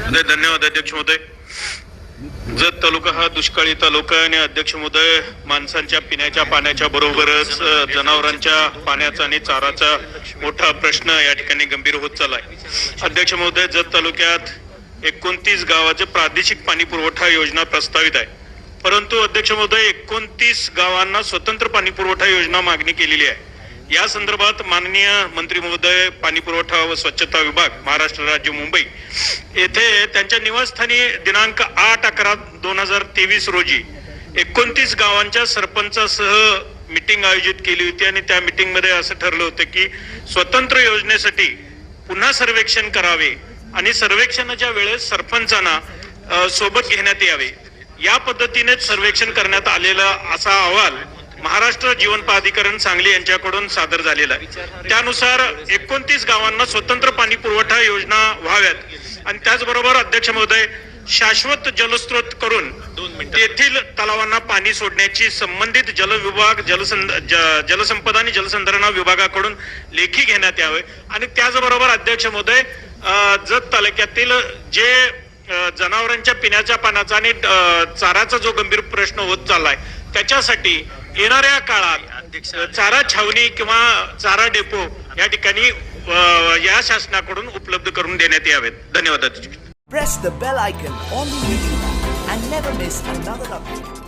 धन्यवाद अध्यक्ष महोदय. जत तालुका हा दुष्काळी तालुका आहे आणि अध्यक्ष महोदय, माणसांच्या पिण्याच्या पाण्याच्या बरोबरच जनावरांच्या पाण्याचा आणि चाराचा मोठा प्रश्न या ठिकाणी गंभीर होत चाललाय. अध्यक्ष महोदय, जत तालुक्यात 29 गावाचे प्रादेशिक पाणी पुरवठा योजना प्रस्तावित आहे, परंतु अध्यक्ष महोदय 29 गावांना स्वतंत्र पाणी पुरवठा योजना मागणी केलेली आहे. या संदर्भात माननीय मंत्री महोदय, पाणी पुरवठा व स्वच्छता विभाग, महाराष्ट्र राज्य, मुंबई येथे त्यांच्या निवासस्थानी दिनांक 8/11/2023 रोजी 29 गावांच्या सरपंचासह मीटिंग आयोजित केली होती आणि त्या मीटिंग मध्ये असं ठरलं होतं की स्वतंत्र योजनेसाठी पुन्हा सर्वेक्षण करावे आणि सर्वेक्षणाच्या वेळेस सरपंचांना सोबत घेण्यात यावे. या पद्धतीने सर्वेक्षण करण्यात आलेला असा अहवाल महाराष्ट्र जीवन प्राधिकरण सांगली यांच्याकडून सादर झालेला आहे. त्यानुसार 29 गावांना स्वतंत्र पाणी पुरवठा योजना व्हाव्यात आणि त्याचबरोबर अध्यक्ष महोदय, शाश्वत जलस्रोत करून तेथील तलावांना पाणी सोडण्याची संबंधित जल विभाग, जलसंपदा आणि जलसंधारण विभागाकडून लेखी घेण्यात यावे. आणि त्याचबरोबर अध्यक्ष महोदय, जत तालुक्यातील जे जनावरांच्या पिण्याच्या पाण्याचा आणि चाराचा जो गंभीर प्रश्न होत चाललाय त्याच्यासाठी येणाऱ्या काळात चारा छावणी किंवा चारा डेपो या ठिकाणी या शासनाकडून उपलब्ध करून देण्यात यावेत. धन्यवाद. Press the bell icon on the YouTube and never miss another update.